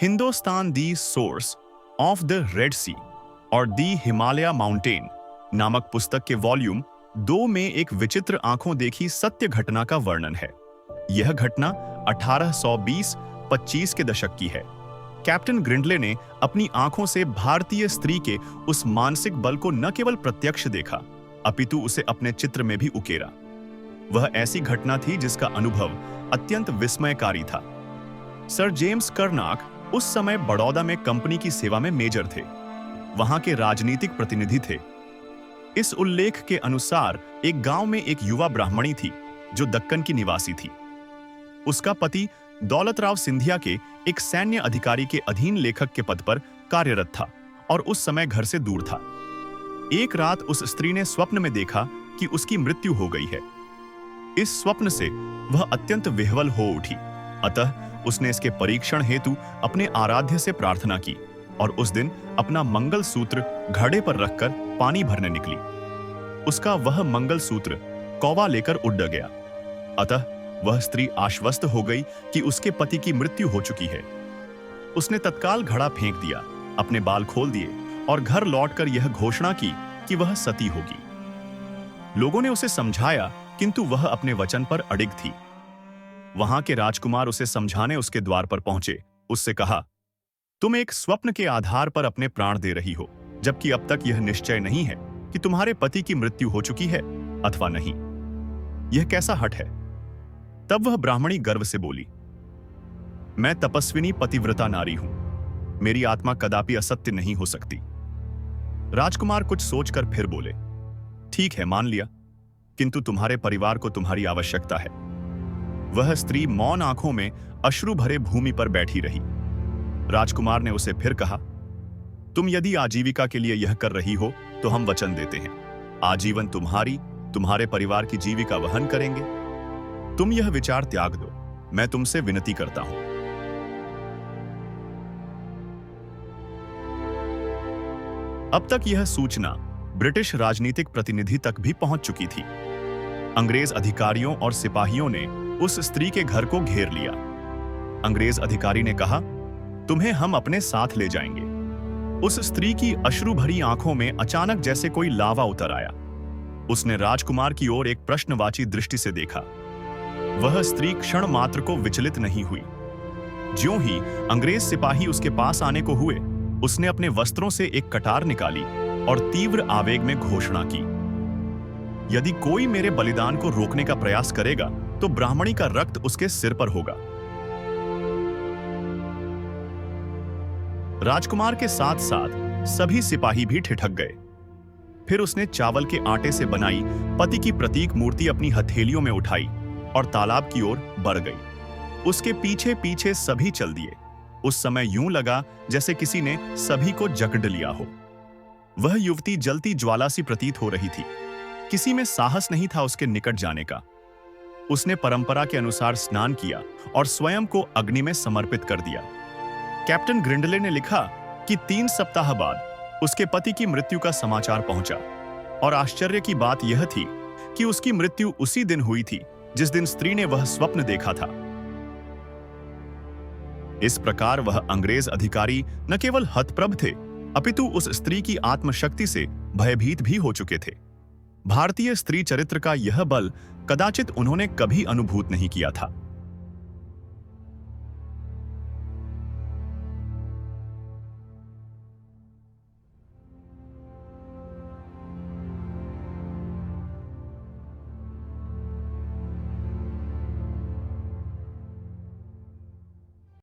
Hindustan the source of the Red Sea और the Himalaya mountain नामक पुस्तक के वॉल्यूम 2 में एक विचित्र आंखों देखी सत्य घटना का वर्णन है। यह घटना 1820-25 के दशक की है। कैप्टन ग्रिंडले ने अपनी आंखों से भारतीय स्त्री के उस मानसिक बल को न केवल प्रत्यक्ष देखा, अपितु उसे अपने चित्र में भी उकेरा। वह ऐसी घटना थी जिसका अनुभव अत्यंत विस्मयकारी था। सर जेम्स कर्नाक उस समय बड़ौदा में कंपनी की सेवा में मेजर थे। वहां के राजनीतिक प्रतिनिधि थे। इस उल्लेख के अनुसार एक गांव में एक युवा ब्राह्मणी थी जो दक्कन की निवासी थी। उसका पति दौलतराव सिंधिया के एक सैन्य अधिकारी के अधीन लेखक के पद पर कार्यरत था और उस समय घर से दूर था। एक रात उस स्त्री ने स्वप्न में देखा कि उसकी मृत्यु हो गई है। इस स्वप्न से वह अत्यंत विह्वल हो उठी, अतः उसने इसके परीक्षण हेतु अपने आराध्य से प्रार्थना की और उस दिन अपना मंगल सूत्र घड़े पर रखकर पानी भरने निकली। उसका वह मंगल सूत्र कौवा लेकर उड़ गया, अतः वह स्त्री आश्वस्त हो गई कि उसके पति की मृत्यु हो चुकी है। उसने तत्काल घड़ा फेंक दिया, अपने बाल खोल दिए और घर लौटकर यह घोषणा की कि वह सती होगी। लोगों ने उसे समझाया, किंतु वह अपने वचन पर अडिग थी। वहां के राजकुमार उसे समझाने उसके द्वार पर पहुंचे। उससे कहा, तुम एक स्वप्न के आधार पर अपने प्राण दे रही हो, जबकि अब तक यह निश्चय नहीं है कि तुम्हारे पति की मृत्यु हो चुकी है अथवा नहीं। यह कैसा हठ है? तब वह ब्राह्मणी गर्व से बोली, मैं तपस्विनी पतिव्रता नारी हूं। मेरी आत्मा कदापि असत्य नहीं हो सकती। राजकुमार कुछ सोचकर फिर बोले, ठीक है, मान लिया, किंतु तुम्हारे परिवार को तुम्हारी आवश्यकता है। वह स्त्री मौन आंखों में अश्रु भरे भूमि पर बैठी रही। राजकुमार ने उसे फिर कहा, तुम यदि आजीविका के लिए यह कर रही हो तो हम वचन देते हैं, आजीवन तुम्हारे परिवार की जीविका वहन करेंगे। तुम यह विचार त्याग दो, मैं तुमसे विनती करता हूं। अब तक यह सूचना ब्रिटिश राजनीतिक प्रतिनिधि तक भी पहुंच चुकी थी। अंग्रेज अधिकारियों और सिपाहियों ने उस स्त्री के घर को घेर लिया। अंग्रेज अधिकारी ने कहा, तुम्हें हम अपने साथ ले जाएंगे। उस स्त्री की अश्रु भरी आंखों में अचानक जैसे कोई लावा उतर आया। उसने राजकुमार की ओर एक प्रश्नवाची दृष्टि से देखा। वह स्त्री क्षण मात्र को विचलित नहीं हुई। ज्यों ही अंग्रेज सिपाही उसके पास आने को हुए, उसने अपने वस्त्रों से एक कटार निकाली और तीव्र आवेग में घोषणा की, यदि कोई मेरे बलिदान को रोकने का प्रयास करेगा तो ब्राह्मणी का रक्त उसके सिर पर होगा। राजकुमार के साथ साथ सभी सिपाही भी ठिठक गए। फिर उसने चावल के आटे से बनाई पति की प्रतीक मूर्ति अपनी हथेलियों में उठाई और तालाब की ओर बढ़ गई। उसके पीछे पीछे सभी चल दिए। उस समय यूं लगा जैसे किसी ने सभी को जकड़ लिया हो। वह युवती जलती ज्वाला सी प्रतीत हो रही थी। किसी में साहस नहीं था उसके निकट जाने का। उसने परंपरा के अनुसार स्नान किया और स्वयं को अग्नि में समर्पित कर दिया। कैप्टन ग्रिंडले ने लिखा कि 3 सप्ताह बाद उसके पति की मृत्यु का समाचार पहुंचा और आश्चर्य की बात यह थी कि उसकी मृत्यु उसी दिन हुई थी जिस दिन स्त्री ने वह स्वप्न देखा था। इस प्रकार वह अंग्रेज अधिकारी न केवल हतप्रभ थे, अपितु उस स्त्री की आत्मशक्ति से भयभीत भी हो चुके थे। भारतीय स्त्री चरित्र का यह बल कदाचित उन्होंने कभी अनुभूत नहीं किया था।